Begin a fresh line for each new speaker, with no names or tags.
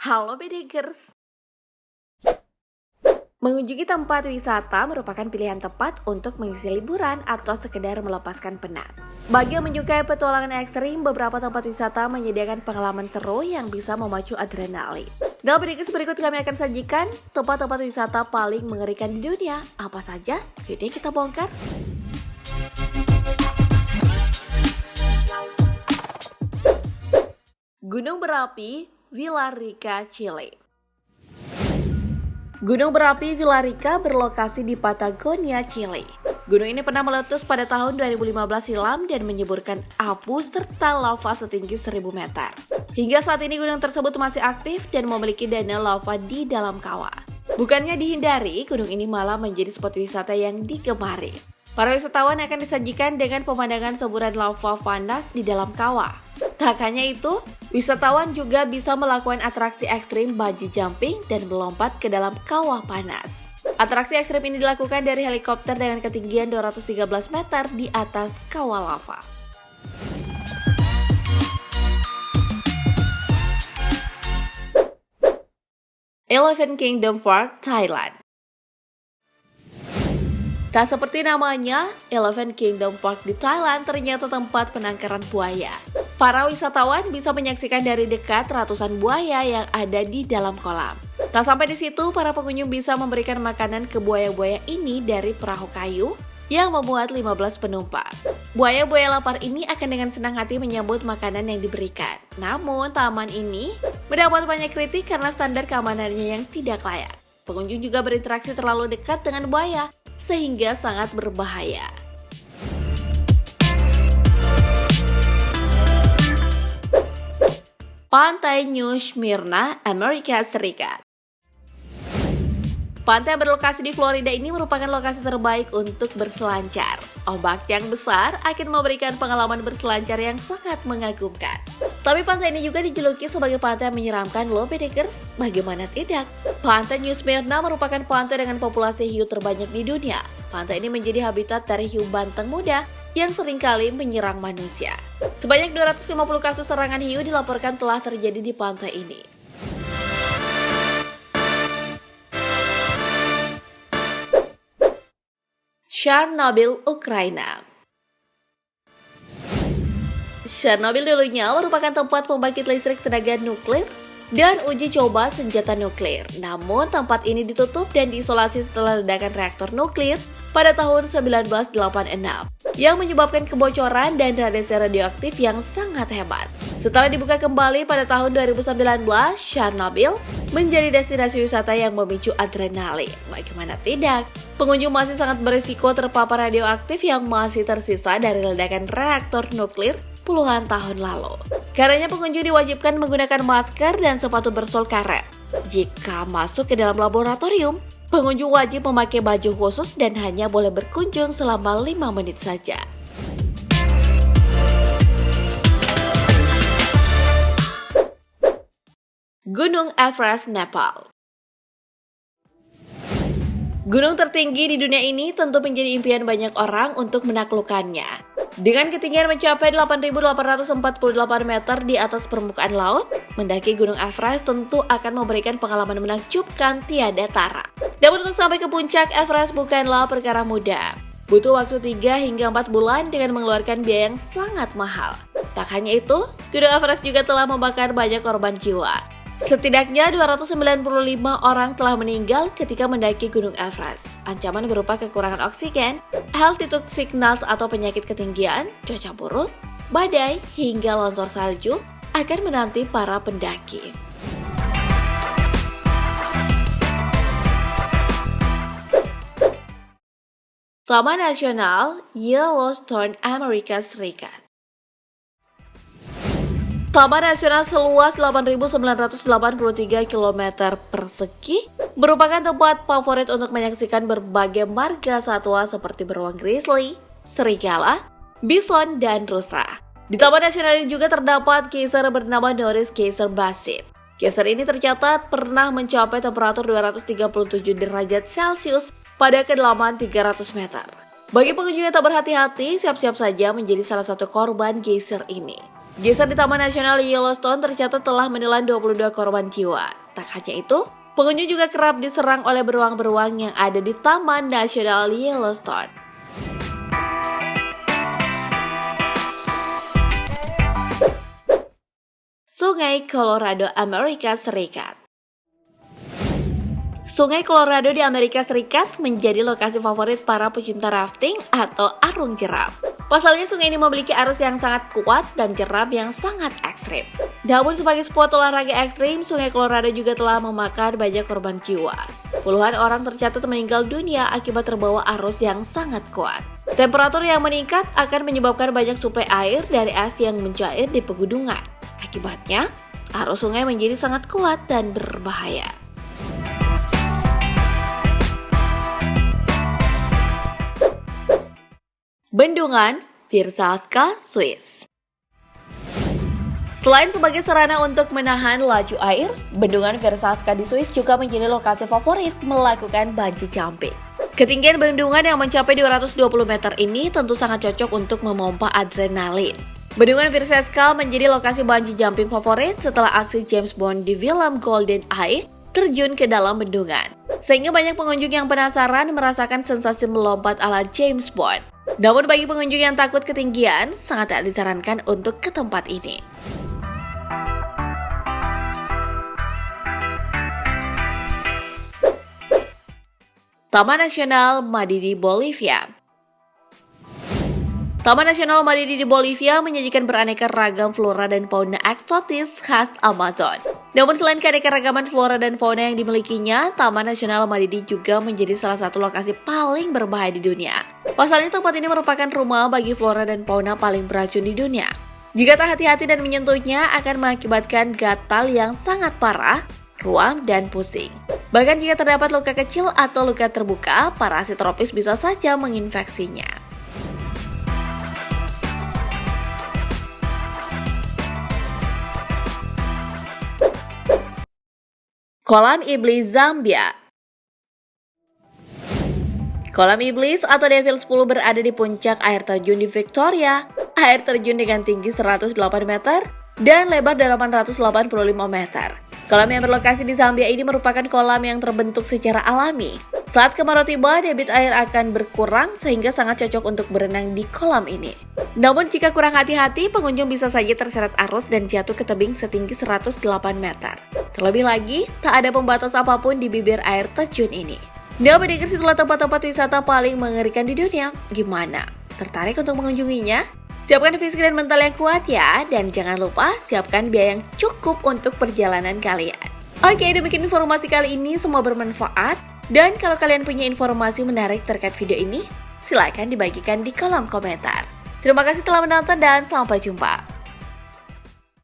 Halo Bedegers. Mengunjungi tempat wisata merupakan pilihan tepat untuk mengisi liburan atau sekedar melepaskan penat. Bagi yang menyukai petualangan ekstrim, beberapa tempat wisata menyediakan pengalaman seru yang bisa memacu adrenalin. Dalam Bedegers berikut kami akan sajikan tempat-tempat wisata paling mengerikan di dunia. Apa saja? Yuk kita bongkar. Gunung berapi Villarrica, Chile. Gunung berapi Villarrica berlokasi di Patagonia, Chile. Gunung ini pernah meletus pada tahun 2015 silam dan menyemburkan abu serta lava setinggi 1000 meter. Hingga saat ini gunung tersebut masih aktif dan memiliki danau lava di dalam kawah. Bukannya dihindari, gunung ini malah menjadi spot wisata yang digemari. Para wisatawan akan disajikan dengan pemandangan semburan lava panas di dalam kawah. Tak hanya itu, wisatawan juga bisa melakukan atraksi ekstrim bungee jumping dan melompat ke dalam kawah panas. Atraksi ekstrim ini dilakukan dari helikopter dengan ketinggian 213 meter di atas kawah lava. Elephant Kingdom Park, Thailand. Tak seperti namanya, Elephant Kingdom Park di Thailand ternyata tempat penangkaran buaya. Para wisatawan bisa menyaksikan dari dekat ratusan buaya yang ada di dalam kolam. Tak sampai di situ, para pengunjung bisa memberikan makanan ke buaya-buaya ini dari perahu kayu yang memuat 15 penumpang. Buaya-buaya lapar ini akan dengan senang hati menyambut makanan yang diberikan. Namun, taman ini mendapat banyak kritik karena standar keamanannya yang tidak layak. Pengunjung juga berinteraksi terlalu dekat dengan buaya, sehingga sangat berbahaya. Pantai New Smyrna, Amerika Serikat. Pantai yang berlokasi di Florida ini merupakan lokasi terbaik untuk berselancar. Ombak yang besar akan memberikan pengalaman berselancar yang sangat mengagumkan. Tapi pantai ini juga dijuluki sebagai pantai yang menyeramkan loh Bedegers. Bagaimana tidak? Pantai New Smyrna merupakan pantai dengan populasi hiu terbanyak di dunia. Pantai ini menjadi habitat dari hiu banteng muda yang seringkali menyerang manusia. Sebanyak 250 kasus serangan hiu dilaporkan telah terjadi di pantai ini. Chernobyl, Ukraina. Chernobyl dulunya merupakan tempat pembangkit listrik tenaga nuklir dan uji coba senjata nuklir. Namun tempat ini ditutup dan diisolasi setelah ledakan reaktor nuklir pada tahun 1986 yang menyebabkan kebocoran dan radiasi radioaktif yang sangat hebat. Setelah dibuka kembali pada tahun 2019, Chernobyl menjadi destinasi wisata yang memicu adrenalin. Bagaimana tidak? Pengunjung masih sangat berisiko terpapar radioaktif yang masih tersisa dari ledakan reaktor nuklir puluhan tahun lalu. Karenanya pengunjung diwajibkan menggunakan masker dan sepatu bersol karet. Jika masuk ke dalam laboratorium, pengunjung wajib memakai baju khusus dan hanya boleh berkunjung selama 5 menit saja. Gunung Everest, Nepal. Gunung tertinggi di dunia ini tentu menjadi impian banyak orang untuk menaklukkannya. Dengan ketinggian mencapai 8.848 meter di atas permukaan laut, mendaki Gunung Everest tentu akan memberikan pengalaman menakjubkan tiada tara. Namun untuk sampai ke puncak Everest bukanlah perkara mudah. Butuh waktu 3 hingga 4 bulan dengan mengeluarkan biaya yang sangat mahal. Tak hanya itu, Gunung Everest juga telah membakar banyak korban jiwa. Setidaknya 295 orang telah meninggal ketika mendaki Gunung Everest. Ancaman berupa kekurangan oksigen, altitude sickness atau penyakit ketinggian, cuaca buruk, badai, hingga longsor salju akan menanti para pendaki. Taman Nasional Yellowstone, Amerika Serikat. Taman Nasional seluas 8.983 km persegi merupakan tempat favorit untuk menyaksikan berbagai marga satwa seperti beruang grizzly, serigala, bison, dan rusa. Di Taman Nasional ini juga terdapat geyser bernama Norris Geyser Basin. Geyser ini tercatat pernah mencapai temperatur 237 derajat Celcius pada kedalaman 300 meter. Bagi pengunjung yang tak berhati-hati, siap-siap saja menjadi salah satu korban geyser ini. Geser di Taman Nasional Yellowstone tercatat telah menelan 22 korban jiwa. Tak hanya itu, pengunjung juga kerap diserang oleh beruang-beruang yang ada di Taman Nasional Yellowstone. Sungai Colorado, Amerika Serikat. Sungai Colorado di Amerika Serikat menjadi lokasi favorit para pecinta rafting atau arung jeram. Pasalnya sungai ini memiliki arus yang sangat kuat dan jeram yang sangat ekstrim. Namun sebagai spot olahraga ekstrim, Sungai Colorado juga telah memakan banyak korban jiwa. Puluhan orang tercatat meninggal dunia akibat terbawa arus yang sangat kuat. Temperatur yang meningkat akan menyebabkan banyak suplai air dari es yang mencair di pegunungan. Akibatnya, arus sungai menjadi sangat kuat dan berbahaya. Bendungan Vyrsavska, Swiss. Selain sebagai sarana untuk menahan laju air, Bendungan Vyrsavska di Swiss juga menjadi lokasi favorit melakukan bungee jumping. Ketinggian bendungan yang mencapai 220 meter ini tentu sangat cocok untuk memompa adrenalin. Bendungan Vyrsavska menjadi lokasi bungee jumping favorit setelah aksi James Bond di film GoldenEye terjun ke dalam bendungan. Sehingga banyak pengunjung yang penasaran merasakan sensasi melompat ala James Bond. Namun bagi pengunjung yang takut ketinggian, sangat tak disarankan untuk ke tempat ini. Taman Nasional Madidi, Bolivia. Taman Nasional Madidi di Bolivia menyajikan beraneka ragam flora dan fauna eksotis khas Amazon. Namun selain keanekaragaman flora dan fauna yang dimilikinya, Taman Nasional Madidi juga menjadi salah satu lokasi paling berbahaya di dunia. Pasalnya tempat ini merupakan rumah bagi flora dan fauna paling beracun di dunia. Jika tak hati-hati dan menyentuhnya akan mengakibatkan gatal yang sangat parah, ruam, dan pusing. Bahkan jika terdapat luka kecil atau luka terbuka, parasit tropis bisa saja menginfeksinya. Kolam Iblis, Zambia. Kolam Iblis atau Devil's Pool berada di puncak air terjun di Victoria. Air terjun dengan tinggi 108 meter dan lebar 885 meter. Kolam yang berlokasi di Zambia ini merupakan kolam yang terbentuk secara alami. Saat kemarau tiba, debit air akan berkurang sehingga sangat cocok untuk berenang di kolam ini. Namun jika kurang hati-hati, pengunjung bisa saja terseret arus dan jatuh ke tebing setinggi 108 meter. Terlebih lagi, tak ada pembatas apapun di bibir air terjun ini. Nah, mendengar situlah tempat-tempat wisata paling mengerikan di dunia. Gimana? Tertarik untuk mengunjunginya? Siapkan fisik dan mental yang kuat ya, dan jangan lupa siapkan biaya yang cukup untuk perjalanan kalian. Oke, demikian informasi kali ini, semua bermanfaat. Dan kalau kalian punya informasi menarik terkait video ini, silakan dibagikan di kolom komentar. Terima kasih telah menonton dan sampai jumpa.